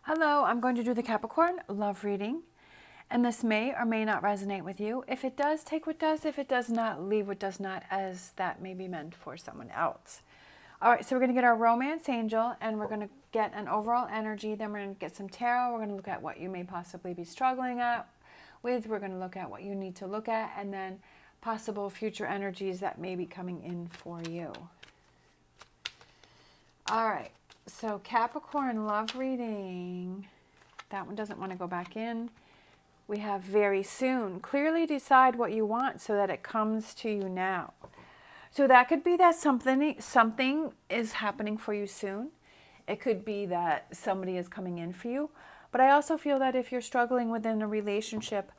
Hello, I'm going to do the Capricorn love reading, and this may or may not resonate with you. If it does, take what does. If it does not, leave what does not, as that may be meant for someone else. All right, so we're going to get our romance angel, and we're going to get an overall energy. Then we're going to get some tarot. We're going to look at what you may possibly be struggling with. We're going to look at what you need to look at, and then possible future energies that may be coming in for you. All right. So Capricorn love reading. That one doesn't want to go back in. We have very soon. Clearly decide what you want so that it comes to you now. So that could be that something is happening for you soon. It could be that somebody is coming in for you. But I also feel that if you're struggling within a relationship,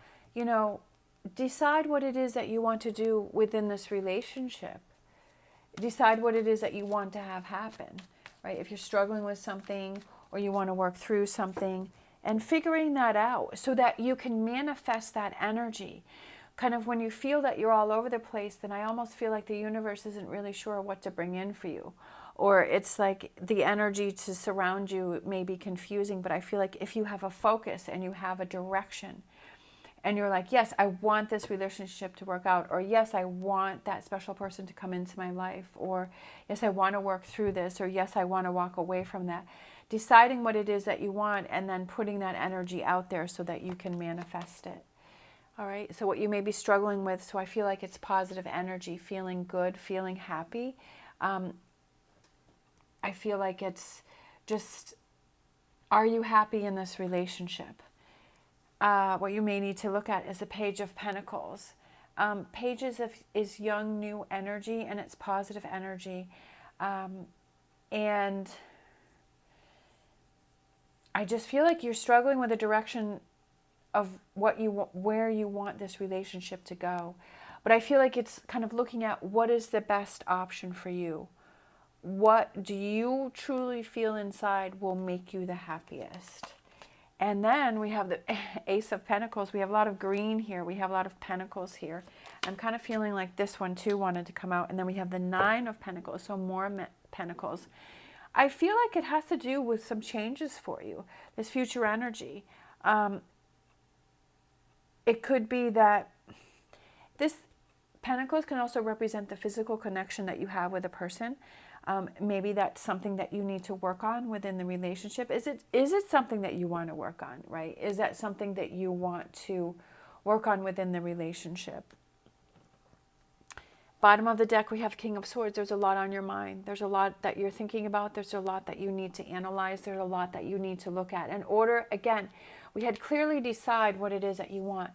decide what it is that you want to do within this relationship. Decide what it is that you want to have happen. Right? If you're struggling with something or you want to work through something, and figuring that out so that you can manifest that energy. Kind of when you feel that you're all over the place, then I almost feel like the universe isn't really sure what to bring in for you. Or it's like the energy to surround you may be confusing, but I feel like if you have a focus and you have a direction, and you're like, yes, I want this relationship to work out, or yes, I want that special person to come into my life, or yes, I want to work through this, or yes, I want to walk away from that. Deciding what it is that you want and then putting that energy out there so that you can manifest it. All right, so what you may be struggling with, so I feel like it's positive energy, feeling good, feeling happy. I feel like it's just, are you happy in this relationship? What you may need to look at is the Page of Pentacles. Pages is young, new energy, and it's positive energy. And I just feel like you're struggling with the direction of where you want this relationship to go. But I feel like it's kind of looking at what is the best option for you. What do you truly feel inside will make you the happiest? And then we have the Ace of Pentacles. We have a lot of green here. We have a lot of pentacles here. I'm kind of feeling like this one too wanted to come out. And then we have the Nine of Pentacles, so more pentacles. I feel like it has to do with some changes for you, this future energy. It could be that this pentacles can also represent the physical connection that you have with a person. Maybe that's something that you need to work on within the relationship. Is it something that you want to work on, right? Is that something that you want to work on within the relationship? Bottom of the deck, we have King of Swords. There's a lot on your mind. There's a lot that you're thinking about. There's a lot that you need to analyze. There's a lot that you need to look at. In order, again, we had clearly decide what it is that you want.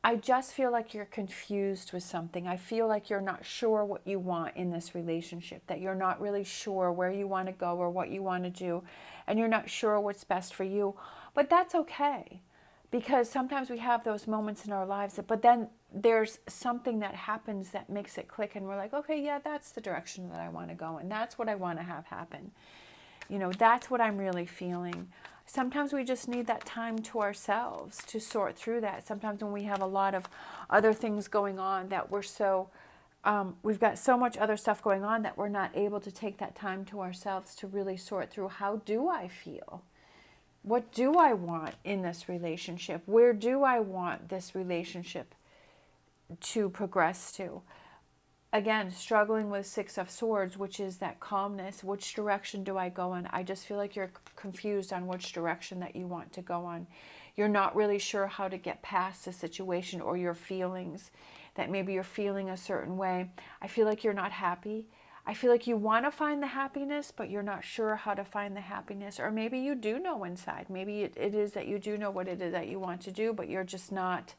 I just feel like you're confused with something. I feel like you're not sure what you want in this relationship, that you're not really sure where you want to go or what you want to do, and you're not sure what's best for you. But that's okay, because sometimes we have those moments in our lives, but then there's something that happens that makes it click, and we're like, okay, yeah, that's the direction that I want to go, and that's what I want to have happen. That's what I'm really feeling. Sometimes we just need that time to ourselves to sort through that. Sometimes when we have a lot of other things going on that we've got so much other stuff going on that we're not able to take that time to ourselves to really sort through, how do I feel? What do I want in this relationship? Where do I want this relationship to progress to? Again, struggling with Six of Swords, which is that calmness. Which direction do I go in? I just feel like you're confused on which direction that you want to go on. You're not really sure how to get past the situation or your feelings, that maybe you're feeling a certain way. I feel like you're not happy. I feel like you want to find the happiness, but you're not sure how to find the happiness. Or maybe you do know inside. Maybe it is that you do know what it is that you want to do, but you're just not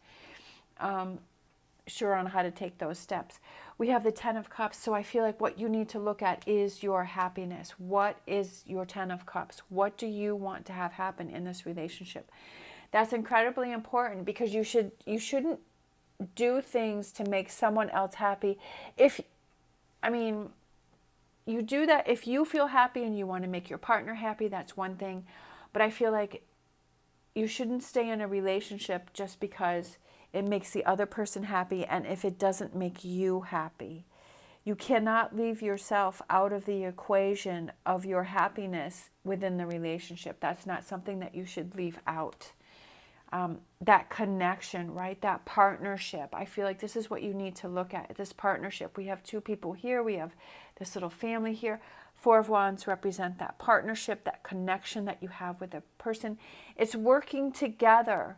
sure on how to take those steps. We have the Ten of Cups, so I feel like what you need to look at is your happiness. What is your Ten of Cups? What do you want to have happen in this relationship? That's incredibly important, because you shouldn't do things to make someone else happy. You do that if you feel happy and you want to make your partner happy, that's one thing. But I feel like you shouldn't stay in a relationship just because it makes the other person happy, and if it doesn't make you happy. You cannot leave yourself out of the equation of your happiness within the relationship. That's not something that you should leave out. That connection, right? That partnership. I feel like this is what you need to look at, this partnership. We have two people here. We have this little family here. Four of Wands represent that partnership, that connection that you have with a person. It's working together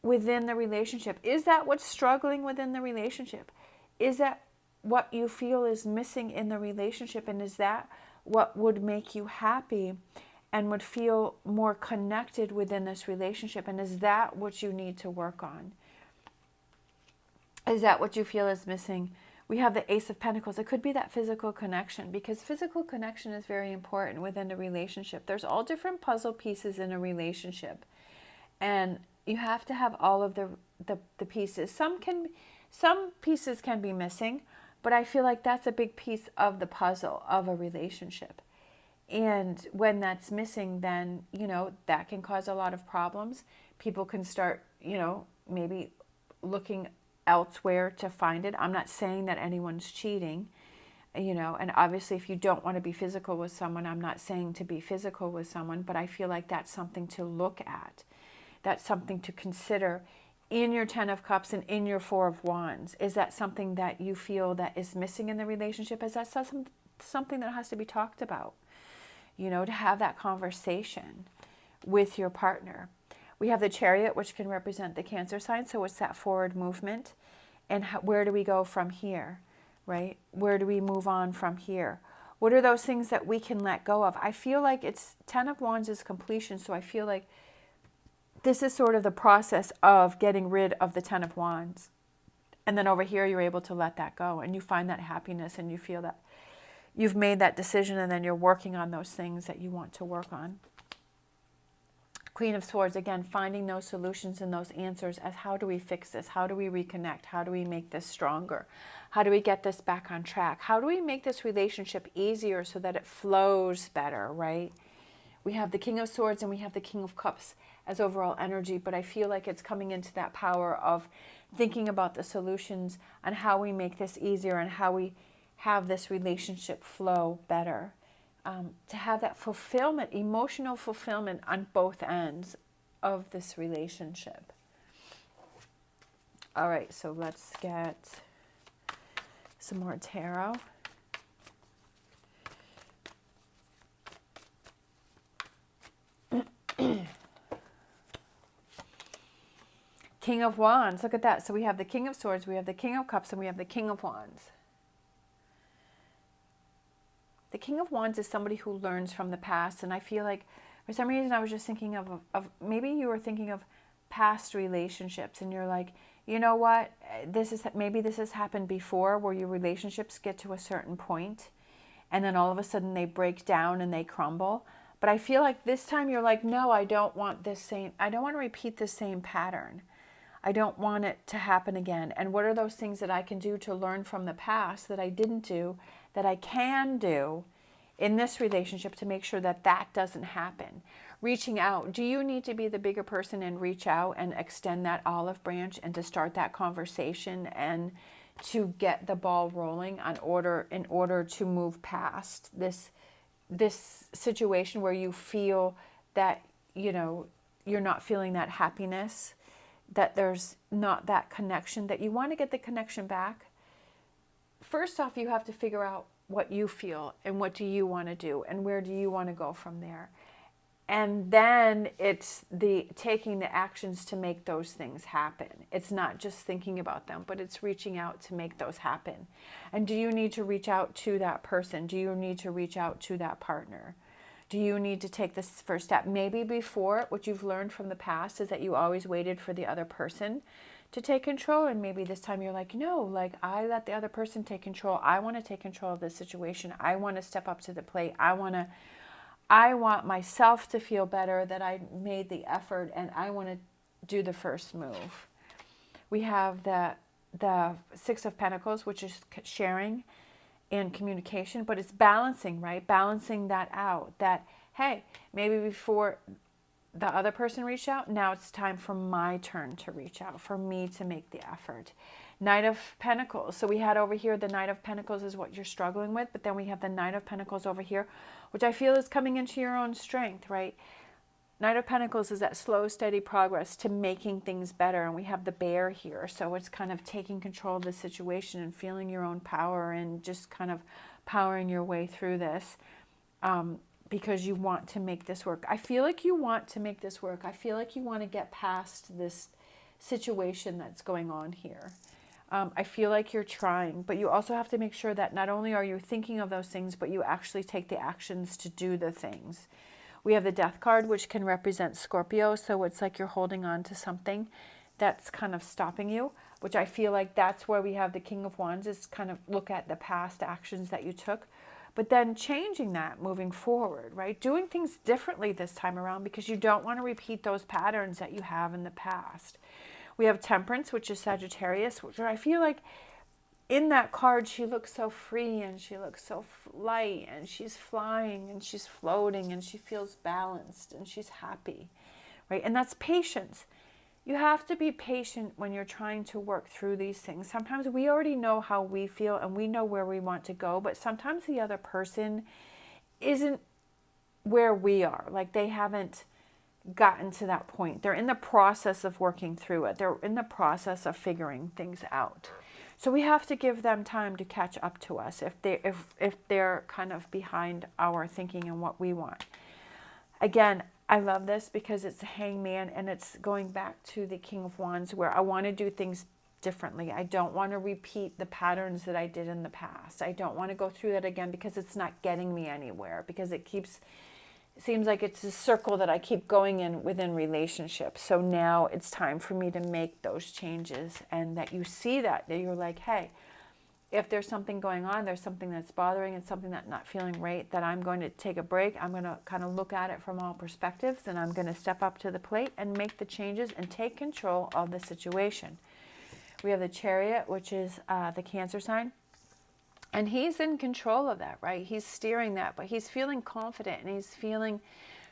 within the relationship. Is that what's struggling within the relationship? Is that what you feel is missing in the relationship? And is that what would make you happy and would feel more connected within this relationship? And is that what you need to work on? Is that what you feel is missing? We have the Ace of Pentacles. It could be that physical connection, because physical connection is very important within a relationship. There's all different puzzle pieces in a relationship, and you have to have all of the pieces. Some pieces can be missing, but I feel like that's a big piece of the puzzle of a relationship. And when that's missing, then, that can cause a lot of problems. People can start, maybe looking elsewhere to find it. I'm not saying that anyone's cheating, and obviously if you don't want to be physical with someone, I'm not saying to be physical with someone, but I feel like that's something to look at. That's something to consider in your Ten of Cups and in your Four of Wands. Is that something that you feel that is missing in the relationship? Is that something that has to be talked about? To have that conversation with your partner. We have the Chariot, which can represent the Cancer sign. So it's that forward movement. And where do we go from here, right? Where do we move on from here? What are those things that we can let go of? I feel like it's Ten of Wands is completion. So I feel like this is sort of the process of getting rid of the Ten of Wands. And then over here, you're able to let that go. And you find that happiness and you feel that you've made that decision, and then you're working on those things that you want to work on. Queen of Swords, again, finding those solutions and those answers as how do we fix this? How do we reconnect? How do we make this stronger? How do we get this back on track? How do we make this relationship easier so that it flows better, right? We have the King of Swords and we have the King of Cups as overall energy, but I feel like it's coming into that power of thinking about the solutions and how we make this easier and how we have this relationship flow better. To have that fulfillment, emotional fulfillment on both ends of this relationship. All right, so let's get some more tarot. King of Wands, look at that. So we have the King of Swords, we have the King of Cups, and we have the King of Wands. The King of Wands is somebody who learns from the past, and I feel like for some reason I was just thinking of maybe you were thinking of past relationships, and you're like, you know what, maybe this has happened before, where your relationships get to a certain point, and then all of a sudden they break down and they crumble. But I feel like this time you're like, no, I don't want to repeat the same pattern. I don't want it to happen again. And what are those things that I can do to learn from the past that I didn't do, that I can do in this relationship to make sure that that doesn't happen? Reaching out. Do you need to be the bigger person and reach out and extend that olive branch and to start that conversation and to get the ball rolling in order to move past this situation where you feel that, you're not feeling that happiness, that there's not that connection, that you want to get the connection back? First off, you have to figure out what you feel and what do you want to do and where do you want to go from there. And then it's taking the actions to make those things happen. It's not just thinking about them, but it's reaching out to make those happen. And do you need to reach out to that person? Do you need to reach out to that partner? Do you need to take this first step? Maybe before, what you've learned from the past is that you always waited for the other person to take control. And maybe this time you're like, no, like I let the other person take control. I want to take control of this situation. I want to step up to the plate. I want myself to feel better that I made the effort, and I want to do the first move. We have the Six of Pentacles, which is sharing and communication, but it's balancing, right? Balancing that out. That, hey, maybe before the other person reached out, now it's time for my turn to reach out, for me to make the effort. Knight of Pentacles. So we had over here the Knight of Pentacles is what you're struggling with, but then we have the Knight of Pentacles over here, which I feel is coming into your own strength, right? Knight of Pentacles is that slow, steady progress to making things better. And we have the Bear here. So it's kind of taking control of the situation and feeling your own power and just kind of powering your way through this because you want to make this work. I feel like you want to make this work. I feel like you want to get past this situation that's going on here. I feel like you're trying, but you also have to make sure that not only are you thinking of those things, but you actually take the actions to do the things. We have the Death card, which can represent Scorpio. So it's like you're holding on to something that's kind of stopping you, which I feel like that's where we have the King of Wands, is kind of look at the past actions that you took, but then changing that moving forward, right? Doing things differently this time around because you don't want to repeat those patterns that you have in the past. We have Temperance, which is Sagittarius, which I feel like in that card, she looks so free and she looks so light and she's flying and she's floating and she feels balanced and she's happy, right? And that's patience. You have to be patient when you're trying to work through these things. Sometimes we already know how we feel and we know where we want to go, but sometimes the other person isn't where we are. Like they haven't gotten to that point. They're in the process of working through it. They're in the process of figuring things out. So we have to give them time to catch up to us if they're kind of behind our thinking and what we want. Again, I love this because it's a Hangman and it's going back to the King of Wands where I want to do things differently. I don't want to repeat the patterns that I did in the past. I don't want to go through that again because it's not getting me anywhere, because it seems like it's a circle that I keep going in within relationships. So now it's time for me to make those changes, and that you see that you're like, hey, if there's something going on, there's something that's bothering and something that's not feeling right, that I'm going to take a break. I'm going to kind of look at it from all perspectives, and I'm going to step up to the plate and make the changes and take control of the situation. We have the Chariot, which is the Cancer sign. And he's in control of that, right? He's steering that, but he's feeling confident and he's feeling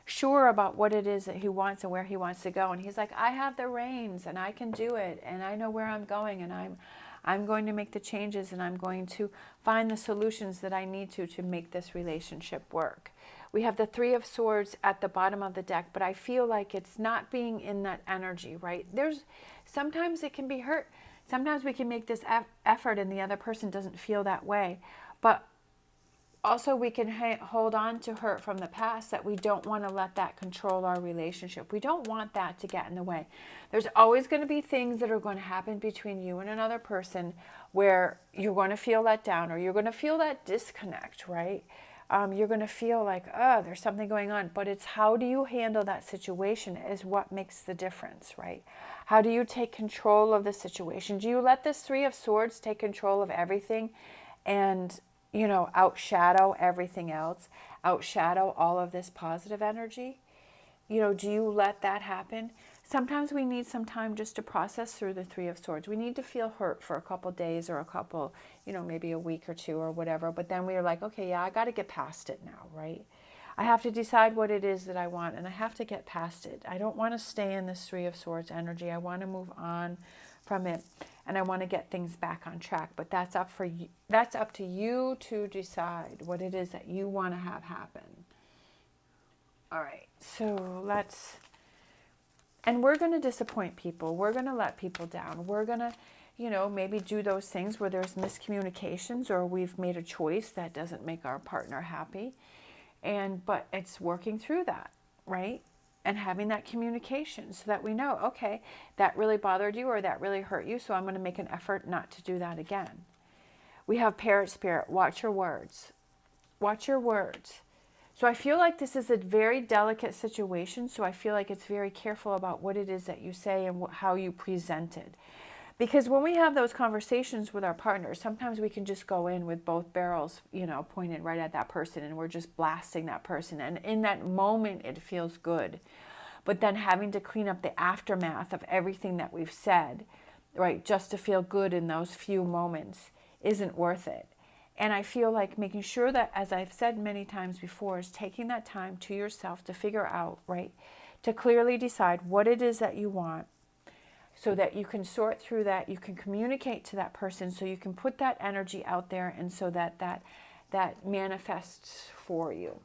sure about what it is that he wants and where he wants to go. And he's like, I have the reins and I can do it and I know where I'm going, and I'm going to make the changes and I'm going to find the solutions that I need to make this relationship work. We have the Three of Swords at the bottom of the deck, but I feel like it's not being in that energy, right? Sometimes it can be hurt. Sometimes we can make this effort and the other person doesn't feel that way. But also we can hold on to hurt from the past that we don't want to let that control our relationship. We don't want that to get in the way. There's always going to be things that are going to happen between you and another person where you're going to feel let down or you're going to feel that disconnect, right? You're going to feel like, oh, there's something going on. But it's how do you handle that situation is what makes the difference, right? How do you take control of the situation? Do you let this Three of Swords take control of everything and, outshadow everything else, outshadow all of this positive energy? Do you let that happen? Sometimes we need some time just to process through the Three of Swords. We need to feel hurt for a couple days or a couple, maybe a week or two or whatever. But then we're like, okay, yeah, I got to get past it now, right? I have to decide what it is that I want, and I have to get past it. I don't want to stay in this Three of Swords energy. I want to move on from it, and I want to get things back on track. But that's up for you. That's up to you to decide what it is that you want to have happen. All right, so and we're going to disappoint people. We're going to let people down. We're going to, maybe do those things where there's miscommunications or we've made a choice that doesn't make our partner happy. But it's working through that, right? And having that communication so that we know, okay, that really bothered you or that really hurt you, so I'm going to make an effort not to do that again. We have Parrot Spirit. Watch your words. Watch your words. So I feel like this is a very delicate situation, so I feel like it's very careful about what it is that you say and how you present it. Because when we have those conversations with our partners, sometimes we can just go in with both barrels, pointed right at that person, and we're just blasting that person. And in that moment, it feels good. But then having to clean up the aftermath of everything that we've said, right, just to feel good in those few moments isn't worth it. And I feel like making sure that, as I've said many times before, is taking that time to yourself to figure out, right, to clearly decide what it is that you want. so that you can sort through that, you can communicate to that person, so you can put that energy out there, and so that manifests for you.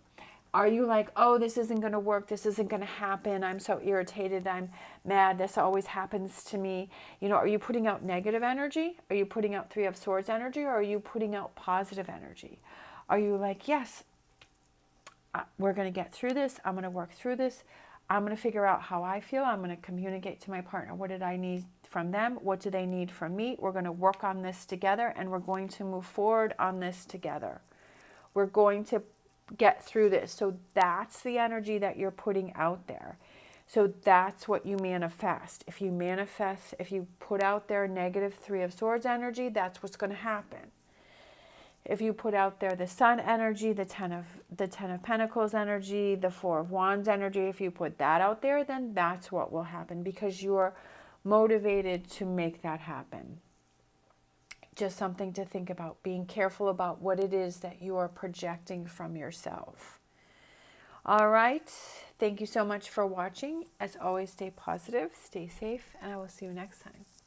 Are you like, oh, this isn't going to work, this isn't going to happen, I'm so irritated, I'm mad, this always happens to me? You know, are you putting out negative energy? Are you putting out Three of Swords energy? Or are you putting out positive energy? Are you like, yes, we're going to get through this, I'm going to work through this, I'm going to figure out how I feel, I'm going to communicate to my partner, what did I need from them, what do they need from me, we're going to work on this together, and we're going to move forward on this together. We're going to get through this. So that's the energy that you're putting out there. So that's what you manifest. If you put out there negative Three of Swords energy, that's what's going to happen. If you put out there the Sun energy, the Ten of Pentacles energy, the Four of Wands energy, if you put that out there, then that's what will happen, because you're motivated to make that happen. Just something to think about, being careful about what it is that you are projecting from yourself. All right. Thank you so much for watching. As always, stay positive, stay safe, and I will see you next time.